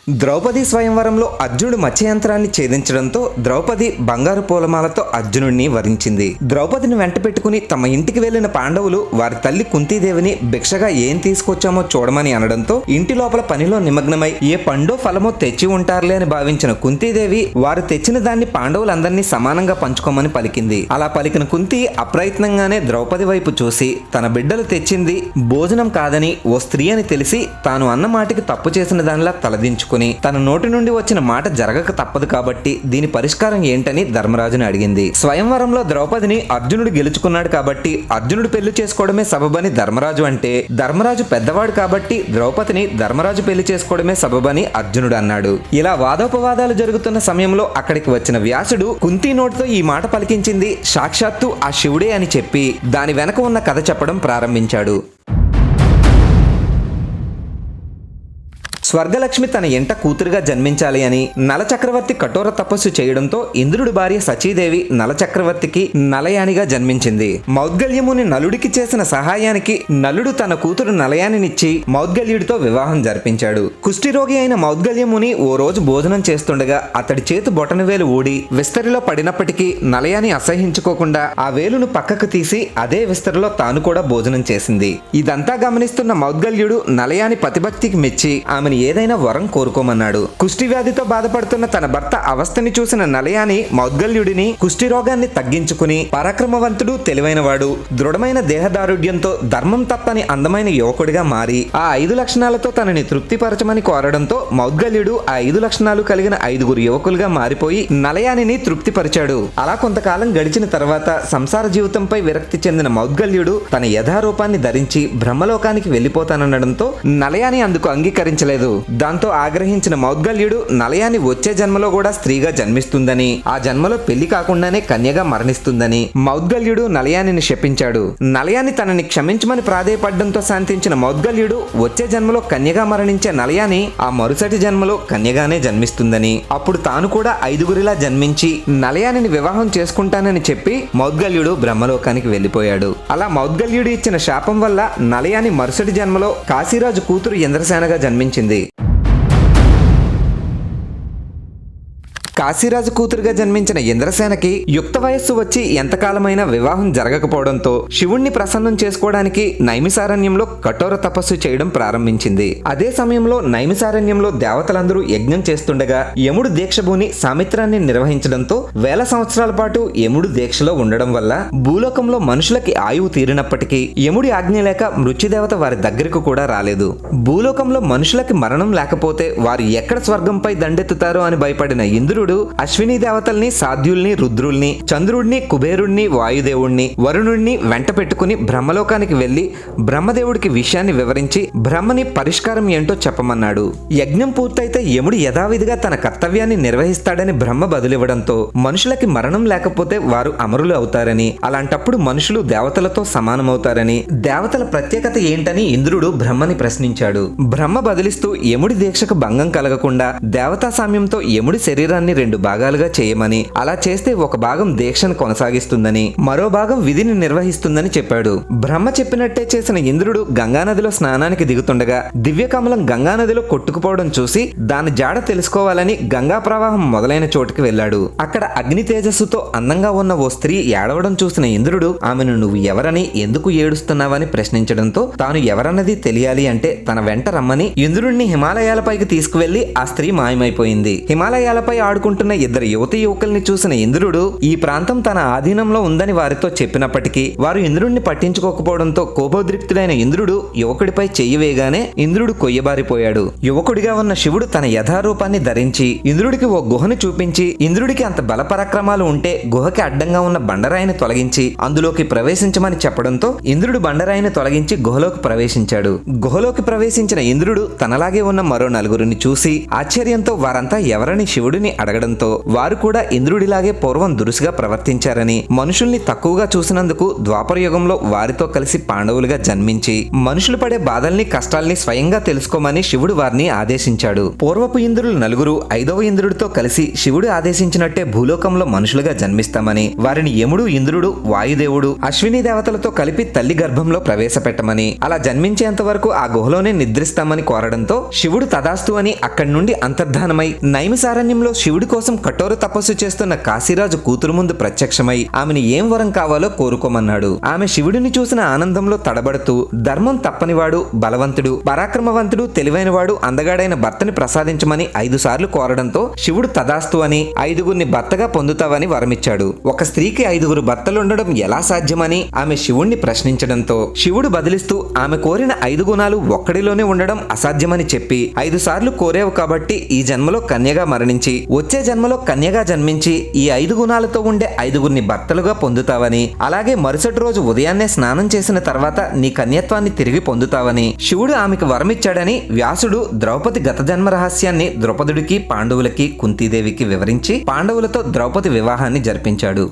ద్రౌపది స్వయంవరంలో అర్జునుడు మత్స్యయంత్రాన్ని ఛేదించడంతో ద్రౌపది బంగారు పూలమాలతో అర్జునుడిని వరించింది. ద్రౌపదిని వెంట పెట్టుకుని తమ ఇంటికి వెళ్లిన పాండవులు వారి తల్లి కుంతీదేవిని భిక్షగా ఏం తీసుకొచ్చామో చూడమని అనడంతో ఇంటి లోపల పనిలో నిమగ్నమై ఏ పండో ఫలమో తెచ్చి ఉంటారులే అని భావించిన కుంతీదేవి వారు తెచ్చిన దాన్ని పాండవులందరినీ సమానంగా పంచుకోమని పలికింది. అలా పలికిన కుంతి అప్రయత్నంగానే ద్రౌపది వైపు చూసి తన బిడ్డలు తెచ్చింది భోజనం కాదని ఓ స్త్రీ అని తెలిసి తాను అన్న మాటకి తప్పు చేసిన దానిలా తలదించుకుని తన నోటి నుండి వచ్చిన మాట జరగక తప్పదు కాబట్టి దీని పరిష్కారం ఏంటని ధర్మరాజుని అడిగింది. స్వయంవరంలో ద్రౌపదిని అర్జునుడు గెలుచుకున్నాడు కాబట్టి అర్జునుడు పెళ్లి చేసుకోవడమే సబబని ధర్మరాజు అంటే, ధర్మరాజు పెద్దవాడు కాబట్టి ద్రౌపదిని ధర్మరాజు పెళ్లి చేసుకోవడమే సబబని అర్జునుడు అన్నాడు. ఇలా వాదోపవాదాలు జరుగుతున్న సమయంలో అక్కడికి వచ్చిన వ్యాసుడు కుంతి నోటితో ఈ మాట పలికించింది సాక్షాత్తు ఆ శివుడే అని చెప్పి దాని వెనక ఉన్న కథ చెప్పడం ప్రారంభించాడు. స్వర్గలక్ష్మి తన ఎంట కూతురుగా జన్మించాలి అని నలచక్రవర్తి కఠోర తపస్సు చేయడంతో ఇంద్రుడి భార్య సచీదేవి నలచక్రవర్తికి నలయానిగా జన్మించింది. మౌద్గల్యముని నలుడికి చేసిన సహాయానికి నలుడు తన కూతురు నలయానినిచ్చి మౌద్గల్యుడితో వివాహం జరిపించాడు. కుష్ఠిరోగి అయిన మౌద్గల్యముని ఓ రోజు భోజనం చేస్తుండగా అతడి చేతి బొటనవేలు ఊడి విస్తరిలో పడినప్పటికీ నలయాని అసహించుకోకుండా ఆ వేలును పక్కకు తీసి అదే విస్తరిలో తాను కూడా భోజనం చేసింది. ఇదంతా గమనిస్తున్న మౌద్గల్యుడు నలయాని పతిభక్తికి మెచ్చి ఆమెను ఏదైనా వరం కోరుకోమన్నాడు. కుష్టి వ్యాధితో బాధపడుతున్న తన భర్త అవస్థని చూసిన నలయాని మౌద్గల్యుడిని కుష్టి రోగాన్ని తగ్గించుకుని పరాక్రమవంతుడు, తెలివైనవాడు, దృఢమైన దేహదారుఢ్యంతో ధర్మం తప్పని అందమైన యువకుడిగా మారి ఆ 5 లక్షణాలతో తనని తృప్తిపరచమని కోరడంతో మౌద్గల్యుడు ఆ 5 లక్షణాలు కలిగిన 5 యువకులుగా మారిపోయి నలయానిని తృప్తిపరిచాడు. అలా కొంతకాలం గడిచిన తర్వాత సంసార జీవితంపై విరక్తి చెందిన మౌద్గల్యుడు తన యథారూపాన్ని ధరించి బ్రహ్మలోకానికి వెళ్లిపోతానడంతో నలయాని అందుకు అంగీకరించలేదు. దాంతో ఆగ్రహించిన మౌద్గల్యుడు నలయాని వచ్చే జన్మలో కూడా స్త్రీగా జన్మిస్తుందని, ఆ జన్మలో పెళ్లి కాకుండానే కన్యగా మరణిస్తుందని మౌద్గల్యుడు నలయానిని శపించాడు. నలయాని తనని క్షమించమని ప్రాధేయపడడంతో శాంతించిన మౌద్గల్యుడు వచ్చే జన్మలో కన్యగా మరణించే నలయాని ఆ మరుసటి జన్మలో కన్యగానే జన్మిస్తుందని, అప్పుడు తాను కూడా 5గురిలా జన్మించి నలయానిని వివాహం చేసుకుంటానని చెప్పి మౌద్గల్యుడు బ్రహ్మలోకానికి వెళ్లిపోయాడు. అలా మౌద్గల్యుడు ఇచ్చిన శాపం వల్ల నలయాని మరుసటి జన్మలో కాశీరాజు కూతురు ఇంద్రసేనగా జన్మించింది. కాశీరాజు కూతురుగా జన్మించిన ఇంద్రసేనకి యుక్త వయస్సు వచ్చి ఎంతకాలమైనా వివాహం జరగకపోవడంతో శివుణ్ణి ప్రసన్నం చేసుకోవడానికి నైమిసారణ్యంలో కఠోర తపస్సు చేయడం ప్రారంభించింది. అదే సమయంలో నైమిసారణ్యంలో దేవతలందరూ యజ్ఞం చేస్తుండగా యముడు దీక్షభూని సామిత్రాన్ని నిర్వహించడంతో వేల సంవత్సరాల పాటు యముడు దీక్షలో ఉండడం వల్ల భూలోకంలో మనుషులకి ఆయువు తీరినప్పటికీ యముడి ఆజ్ఞ లేక మృత్యుదేవత వారి దగ్గరకు కూడా రాలేదు. భూలోకంలో మనుషులకి మరణం లేకపోతే వారు ఎక్కడ స్వర్గంపై దండెత్తుతారో అని భయపడిన ఇంద్రుడు అశ్విని దేవతల్ని, సాధ్యుల్ని, రుద్రుల్ని, చంద్రుడిని, కుబేరుణ్ణి, వాయుదేవుణ్ణి, వరుణుడిని వెంట పెట్టుకుని బ్రహ్మలోకానికి వెళ్లి బ్రహ్మదేవుడికి విషయాన్ని వివరించి బ్రహ్మని పరిష్కారం ఏంటో చెప్పమన్నాడు. యజ్ఞం పూర్తయితే యముడు యథావిధిగా తన కర్తవ్యాన్ని నిర్వహిస్తాడని బ్రహ్మ బదులివ్వడంతో మనుషులకి మరణం లేకపోతే వారు అమరులు అవుతారని, అలాంటప్పుడు మనుషులు దేవతలతో సమానమవుతారని, దేవతల ప్రత్యేకత ఏంటని ఇంద్రుడు బ్రహ్మని ప్రశ్నించాడు. బ్రహ్మ బదిలిస్తూ యముడి దీక్షకు భంగం కలగకుండా దేవతా సామ్యంతో యముడి శరీరాన్ని 2 భాగాలుగా చేయమని, అలా చేస్తే ఒక భాగం దీక్షను కొనసాగిస్తుందని, మరో భాగం విధిని నిర్వహిస్తుందని చెప్పాడు. బ్రహ్మ చెప్పినట్టే చేసిన ఇంద్రుడు గంగానదిలో స్నానానికి దిగుతుండగా దివ్యకమలం గంగానదిలో కొట్టుకుపోవడం చూసి దాని జాడ తెలుసుకోవాలని గంగా ప్రవాహం మొదలైన చోటుకి వెళ్లాడు. అక్కడ అగ్ని తేజస్సుతో అందంగా ఉన్న ఓ స్త్రీ ఏడవడం చూసిన ఇంద్రుడు ఆమెను నువ్వు ఎవరని, ఎందుకు ఏడుస్తున్నావని ప్రశ్నించడంతో తాను ఎవరన్నది తెలియాలి అంటే తన వెంట రమ్మని ఇంద్రుడిని హిమాలయాలపైకి తీసుకువెళ్లి ఆ స్త్రీ మాయమైపోయింది. హిమాలయాలపై ఆడుకుంటున్న 2 యువతీ యువకుల్ని చూసిన ఇంద్రుడు ఈ ప్రాంతం తన ఆధీనంలో ఉందని వారితో చెప్పినప్పటికీ వారు ఇంద్రుడిని పట్టించుకోకపోవడంతో కోపోద్రిక్తుడైన ఇంద్రుడు యువకుడిపై చెయ్యి వేయగానే ఇంద్రుడు కొయ్యబారిపోయాడు. యువకుడిగా ఉన్న శివుడు తన యథారూపాన్ని ధరించి ఇంద్రుడికి ఓ గుహను చూపించి ఇంద్రుడికి అంత బల పరాక్రమాలు ఉంటే గుహకి అడ్డంగా ఉన్న బండరాయిని తొలగించి అందులోకి ప్రవేశించమని చెప్పడంతో ఇంద్రుడు బండరాయిని తొలగించి గుహలోకి ప్రవేశించాడు. గుహలోకి ప్రవేశించిన ఇంద్రుడు తనలాగే ఉన్న మరో 4గురిని చూసి ఆశ్చర్యంతో వారంతా ఎవరని శివుడిని అడగ పెరగడంతో వారు కూడా ఇంద్రుడిలాగే పూర్వం దురుసుగా ప్రవర్తించారని, మనుషుల్ని తక్కువగా చూసినందుకు ద్వాపర యుగంలో వారితో కలిసి పాండవులుగా జన్మించి మనుషులు పడే బాధల్ని కష్టాల్ని స్వయంగా తెలుసుకోమని శివుడు వారిని ఆదేశించాడు. పూర్వపు ఇంద్రులు నలుగురు 5వ ఇంద్రుడితో కలిసి శివుడు ఆదేశించినట్టే భూలోకంలో మనుషులుగా జన్మిస్తామని, వారిని యముడు, ఇంద్రుడు, వాయుదేవుడు, అశ్విని దేవతలతో కలిపి తల్లి గర్భంలో ప్రవేశపెట్టమని, అలా జన్మించేంత వరకు ఆ గుహలోనే నిద్రిస్తామని కోరడంతో శివుడు తదాస్తు అని అక్కడి నుండి అంతర్ధానమై నైమిసారణ్యంలో శివుడి కోసం కఠోర తపస్సు చేస్తున్న కాశీరాజు కూతురు ముందు ప్రత్యక్షమై ఆమెను ఏం వరం కావాలో కోరుకోమన్నాడు. ఆమె శివుడిని చూసిన ఆనందంలో తడబడుతూ ధర్మం తప్పనివాడు, బలవంతుడు, పరాక్రమవంతుడు, తెలివైనవాడు, అందగాడైన భర్తని ప్రసాదించమని 5 సార్లు కోరడంతో శివుడు తదాస్తు అని 5గురిని భర్తగా పొందుతావని వరమిచ్చాడు. ఒక స్త్రీకి 5గురు భర్తలుండడం ఎలా సాధ్యమని ఆమె శివుణ్ణి ప్రశ్నించడంతో శివుడు బదిలిస్తూ ఆమె కోరిన 5 గుణాలు ఒక్కడిలోనే ఉండడం అసాధ్యమని చెప్పి 5 సార్లు కోరేవు కాబట్టి ఈ జన్మలో కన్యగా మరణించి వచ్చే జన్మలో కన్యగా జన్మించి ఈ 5 గుణాలతో ఉండే 5గురిని భర్తలుగా పొందుతావని, అలాగే మరుసటి రోజు ఉదయాన్నే స్నానం చేసిన తర్వాత నీ కన్యత్వాన్ని తిరిగి పొందుతావని శివుడు ఆమెకు వరమిచ్చాడని వ్యాసుడు ద్రౌపది గత జన్మ రహస్యాన్ని ద్రౌపదుడికి, పాండవులకి, కుంతీదేవికి వివరించి పాండవులతో ద్రౌపది వివాహాన్ని జరిపించాడు.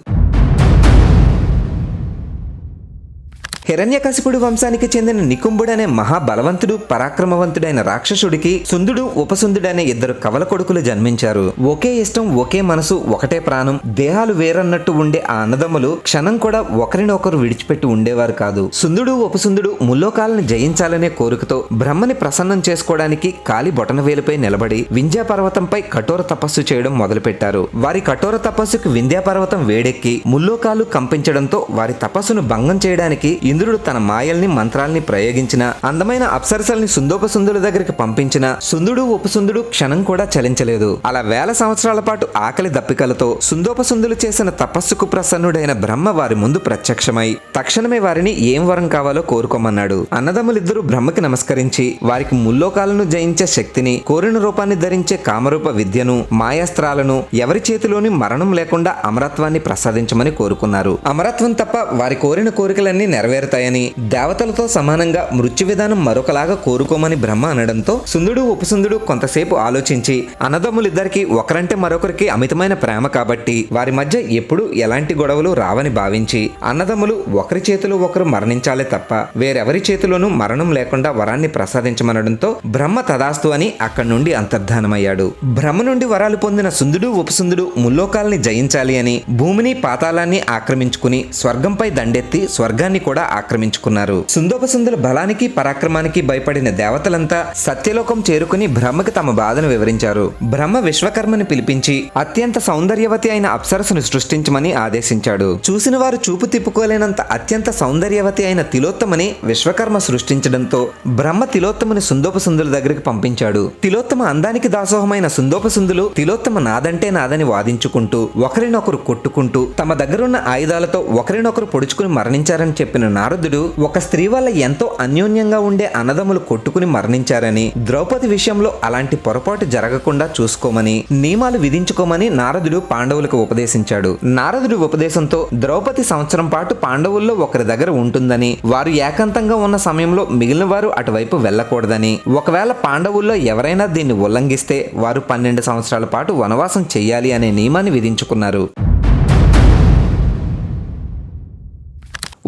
హిరణ్యకశిపుడు వంశానికి చెందిన నికుంభుడనే మహాబలవంతుడు, పరాక్రమవంతుడైన రాక్షసుడికి సుందుడు, ఉపసుందుడనే 2 కవల కొడుకులు జన్మించారు. ఒకే ఇష్టం, ఒకే మనసు, ఒకటే ప్రాణం, దేహాలు వేరన్నట్టు ఉండే ఆ అన్నదమ్ములు క్షణం కూడా ఒకరినొకరు విడిచిపెట్టి ఉండేవారు కాదు. సుందుడు, ఉపసుందుడు ముల్లోకాలను జయించాలనే కోరికతో బ్రహ్మని ప్రసన్నం చేసుకోవడానికి కాలి బొటనవేలుపై నిలబడి వింధ్యాపర్వతంపై కఠోర తపస్సు చేయడం మొదలుపెట్టారు. వారి కఠోర తపస్సుకు వింధ్యాపర్వతం వేడెక్కి ముల్లోకాలు కంపించడంతో వారి తపస్సును భంగం చేయడానికి ఇంద్రుడు తన మాయల్ని, మంత్రాల్ని ప్రయోగించిన అందమైన అప్సరసల్ని సుందోపసుందుల దగ్గరికి పంపించిన సుందుడు, ఉపసుందుడు క్షణం కూడా చలించలేదు. అలా వేల సంవత్సరాల పాటు ఆకలి దప్పికలతో సుందోపసుందులు చేసిన తపస్సుకు ప్రసన్నుడైన బ్రహ్మ వారి ముందు ప్రత్యక్షమై తక్షణమే వారిని ఏం వరం కావాలో కోరుకోమన్నాడు. అన్నదమ్ములిద్దరూ బ్రహ్మకి నమస్కరించి వారికి ముల్లోకాలను జయించే శక్తిని, కోరిన రూపాన్ని ధరించే కామరూప విద్యను, మాయాస్త్రాలను, ఎవరి చేతిలోని మరణం లేకుండా అమరత్వాన్ని ప్రసాదించమని కోరుకున్నారు. అమరత్వం తప్ప వారి కోరిన కోరికలన్నీ నెరవేరుతాయని, దేవతలతో సమానంగా మృత్యు విధానం మరొకలాగా కోరుకోమని బ్రహ్మ అనడంతో సుందుడు, ఉపసుందుడు కొంతసేపు ఆలోచించి అన్నదమ్ములిద్దరికి ఒకరంటే మరొకరికి అమితమైన ప్రేమ కాబట్టి వారి మధ్య ఎప్పుడూ ఎలాంటి గొడవలు రావని భావించి అన్నదమ్ములు ఒకరి చేతిలో ఒకరు మరణించాలే తప్ప వేరెవరి చేతిలోనూ మరణం లేకుండా వరాన్ని ప్రసాదించమనడంతో బ్రహ్మ తదాస్తు అని అక్కడి నుండి అంతర్ధానమయ్యాడు. బ్రహ్మ నుండి వరాలు పొందిన సుందుడు, ఉపసుందుడు ముల్లోకాల్ని జయించాలి అని భూమిని, పాతాళాన్ని ఆక్రమించుకుని స్వర్గంపై దండెత్తి స్వర్గాన్ని కూడా ఆక్రమించుకున్నారు. సుందోపసుందుల బలానికి, పరాక్రమానికి భయపడిన దేవతలంతా సత్యలోకం చేరుకుని బ్రహ్మకి తమ బాధను వివరించారు. బ్రహ్మ విశ్వకర్మని పిలిపించి అత్యంత సౌందర్యవతి అయిన అప్సరసును సృష్టించమని ఆదేశించాడు. చూసిన వారు చూపు తిప్పుకోలేనంత అత్యంత సౌందర్యవతి అయిన తిలోత్తమని విశ్వకర్మ సృష్టించడంతో బ్రహ్మ తిలోత్తమని సుందోపసుందుల దగ్గరికి పంపించాడు. తిలోత్తమ అందానికి దాసోహమైన సుందోపసుందులు తిలోత్తమ నాదంటే నాదని వాదించుకుంటూ ఒకరినొకరు కొట్టుకుంటూ తమ దగ్గరున్న ఆయుధాలతో ఒకరినొకరు పొడుచుకుని మరణించారని చెప్పిన నారదుడు ఒక స్త్రీ వల్ల ఎంతో అన్యోన్యంగా ఉండే అన్నదమ్ములు కొట్టుకుని మరణించారని, ద్రౌపది విషయంలో అలాంటి పొరపాటు జరగకుండా చూసుకోమని, నియమాలు విధించుకోమని నారదుడు పాండవులకు ఉపదేశించాడు. నారదుడి ఉపదేశంతో ద్రౌపది సంవత్సరం పాటు పాండవుల్లో ఒకరి దగ్గర ఉంటుందని, వారు ఏకాంతంగా ఉన్న సమయంలో మిగిలిన వారు అటువైపు వెళ్ళకూడదని, ఒకవేళ పాండవుల్లో ఎవరైనా దీన్ని ఉల్లంఘిస్తే వారు 12 సంవత్సరాల పాటు వనవాసం చెయ్యాలి అనే నియమాన్ని విధించుకున్నారు.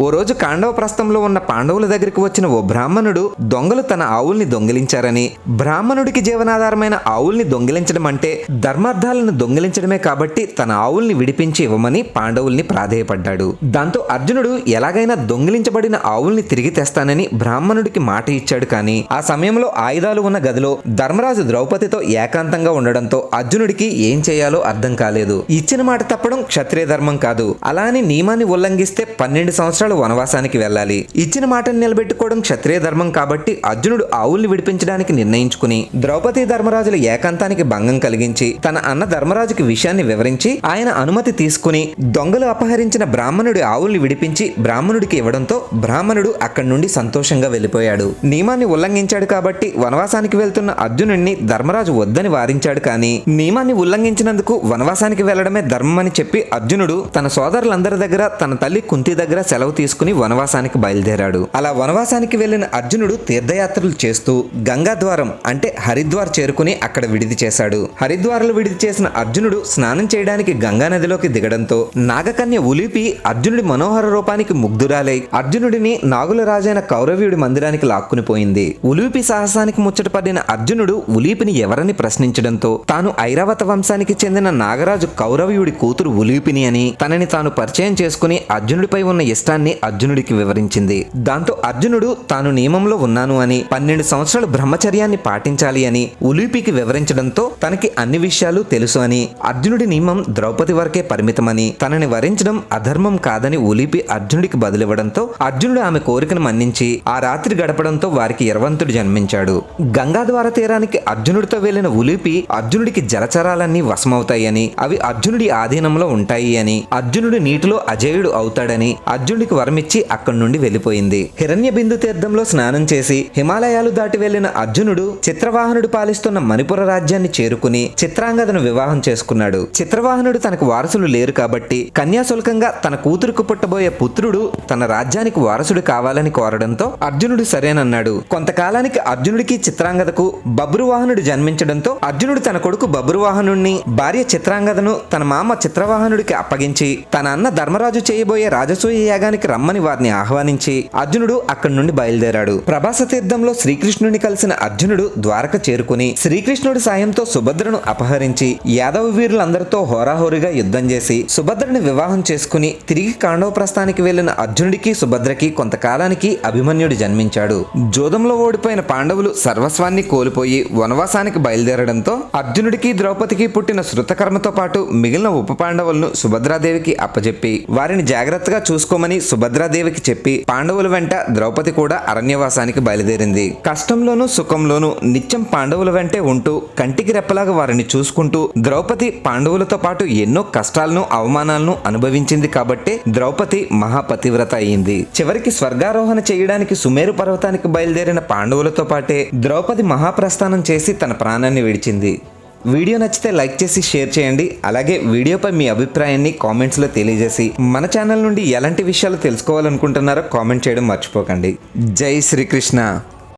ఓ రోజు కాండవ ప్రస్థంలో ఉన్న పాండవుల దగ్గరికి వచ్చిన ఓ బ్రాహ్మణుడు దొంగలు తన ఆవుల్ని దొంగిలించారని, బ్రాహ్మణుడికి జీవనాధారమైన ఆవుల్ని దొంగిలించడం అంటే ధర్మార్థాలను దొంగిలించడమే కాబట్టి తన ఆవుల్ని విడిపించి ఇవ్వమని పాండవుల్ని ప్రాధేయపడ్డాడు. దాంతో అర్జునుడు ఎలాగైనా దొంగిలించబడిన ఆవుల్ని తిరిగి తెస్తానని బ్రాహ్మణుడికి మాట ఇచ్చాడు. కానీ ఆ సమయంలో ఆయుధాలు ఉన్న గదిలో ధర్మరాజు ద్రౌపదితో ఏకాంతంగా ఉండడంతో అర్జునుడికి ఏం చేయాలో అర్థం కాలేదు. ఇచ్చిన మాట తప్పడం క్షత్రియ ధర్మం కాదు. అలా అని నియమాన్ని ఉల్లంఘిస్తే 12 సంవత్సరాలు వనవాసానికి వెళ్ళాలి. ఇచ్చిన మాటను నిలబెట్టుకోవడం క్షత్రియ ధర్మం కాబట్టి అర్జునుడు ఆవుల్ని విడిపించడానికి నిర్ణయించుకుని ద్రౌపది ధర్మరాజుల ఏకాంతానికి భంగం కలిగించి తన అన్న ధర్మరాజుకి విషయాన్ని వివరించి ఆయన అనుమతి తీసుకుని దొంగలు అపహరించిన బ్రాహ్మణుడి ఆవుల్ని విడిపించి బ్రాహ్మణుడికి ఇవ్వడంతో బ్రాహ్మణుడు అక్కడి నుండి సంతోషంగా వెళ్ళిపోయాడు. నియమాన్ని ఉల్లంఘించాడు కాబట్టి వనవాసానికి వెళ్తున్న అర్జునుడిని ధర్మరాజు వద్దని వారించాడు. కానీ నియమాన్ని ఉల్లంఘించినందుకు వనవాసానికి వెళ్లడమే ధర్మం అని చెప్పి అర్జునుడు తన సోదరులందరి దగ్గర, తన తల్లి కుంతి దగ్గర సెలవు తీసుకుని వనవాసానికి బయలుదేరాడు. అలా వనవాసానికి వెళ్లిన అర్జునుడు తీర్థయాత్రలు చేస్తూ గంగాద్వారం అంటే హరిద్వార్ చేరుకుని అక్కడ విడిది చేశాడు. హరిద్వార్లో విడిది చేసిన అర్జునుడు స్నానం చేయడానికి గంగా నదిలోకి దిగడంతో నాగకన్య ఉలిపి అర్జునుడి మనోహర రూపానికి ముగ్ధురాలై అర్జునుడిని నాగుల రాజైన కౌరవ్యుడి మందిరానికి లాక్కుని పోయింది. ఉలిపి సాహసానికి ముచ్చటపడిన అర్జునుడు ఉలీపిని ఎవరని ప్రశ్నించడంతో తాను ఐరావత వంశానికి చెందిన నాగరాజు కౌరవ్యుడి కూతురు ఉలీపిని అని తనని తాను పరిచయం చేసుకుని అర్జునుడిపై ఉన్న ఇష్టాన్ని అర్జునుడికి వివరించింది. దాంతో అర్జునుడు తాను నియమంలో ఉన్నాను అని 12 సంవత్సరాలు బ్రహ్మచర్యాన్ని పాటించాలి అని ఉలీపికి వివరించడంతో తనకి అన్ని విషయాలు తెలుసు అని, అర్జునుడి నియమం ద్రౌపది వరకే పరిమితమని, తనని వరించడం అధర్మం కాదని ఉలీపి అర్జునుడికి బదులివ్వడంతో అర్జునుడు ఆమె కోరికను మన్నించి ఆ రాత్రి గడపడంతో వారికి ఇరవంతుడు జన్మించాడు. గంగాద్వార తీరానికి అర్జునుడితో వెళ్లిన ఉలీపి అర్జునుడికి జలచరాలన్నీ వశమవుతాయని, అవి అర్జునుడి ఆధీనంలో ఉంటాయి అని, అర్జునుడు నీటిలో అజేయుడు అవుతాడని అర్జునుడికి వరమిచ్చి అక్కడి నుండి వెళ్లిపోయింది. హిరణ్య బిందు తీర్థంలో స్నానం చేసి హిమాలయాలు దాటి వెళ్లిన అర్జునుడు చిత్రవాహనుడు పాలిస్తున్న మణిపుర రాజ్యాన్ని చేరుకుని చిత్రాంగదను వివాహం చేసుకున్నాడు. చిత్రవాహనుడు తనకు వారసులు లేరు కాబట్టి కన్యాశుల్కంగా తన కూతురుకు పుట్టబోయే పుత్రుడు తన రాజ్యానికి వారసుడు కావాలని కోరడంతో అర్జునుడు సరేనన్నాడు. కొంతకాలానికి అర్జునుడికి చిత్రాంగదకు బబ్రువాహనుడు జన్మించడంతో అర్జునుడు తన కొడుకు బబ్రువాహనుడిని, భార్య చిత్రాంగదను తన మామ చిత్రవాహనుడికి అప్పగించి తన అన్న ధర్మరాజు చేయబోయే రాజసూయ యాగానికి రమ్మని వారిని ఆహ్వానించి అర్జునుడు అక్కడి నుండి బయలుదేరాడు. ప్రభాస తీర్థంలో శ్రీకృష్ణుని కలిసిన అర్జునుడు ద్వారక చేరుకుని శ్రీకృష్ణుడి సాయంతో సుభద్రను అపహరించి యాదవ వీరులందరితో హోరాహోరీగా యుద్ధం చేసి సుభద్రని వివాహం చేసుకుని తిరిగి కాండవ ప్రస్థానికి వెళ్లిన అర్జునుడికి సుభద్రకి కొంతకాలానికి అభిమన్యుడు జన్మించాడు. జోదంలో ఓడిపోయిన పాండవులు సర్వస్వాన్ని కోల్పోయి వనవాసానికి బయలుదేరడంతో అర్జునుడికి ద్రౌపదికి పుట్టిన శృతకర్మతో పాటు మిగిలిన ఉప పాండవులను సుభద్రాదేవికి అప్పచెప్పి వారిని జాగ్రత్తగా చూసుకోమని సుభద్రాదేవికి చెప్పి పాండవుల వెంట ద్రౌపది కూడా అరణ్యవాసానికి బయలుదేరింది. కష్టంలోనూ సుఖంలోనూ నిత్యం పాండవుల వెంటే ఉంటూ కంటికి రెప్పలాగా వారిని చూసుకుంటూ ద్రౌపది పాండవులతో పాటు ఎన్నో కష్టాలను అవమానాలను అనుభవించింది కాబట్టే ద్రౌపది మహాపతివ్రత అయింది. చివరికి స్వర్గారోహణ చేయడానికి సుమేరు పర్వతానికి బయలుదేరిన పాండవులతో పాటే ద్రౌపది మహాప్రస్థానం చేసి తన ప్రాణాన్ని విడిచింది. వీడియో నచ్చితే లైక్ చేసి షేర్ చేయండి. అలాగే వీడియోపై మీ అభిప్రాయాన్ని కామెంట్స్లో తెలియజేసి మన ఛానల్ నుండి ఎలాంటి విషయాలు తెలుసుకోవాలనుకుంటున్నారో కామెంట్ చేయడం మర్చిపోకండి. జై శ్రీకృష్ణ.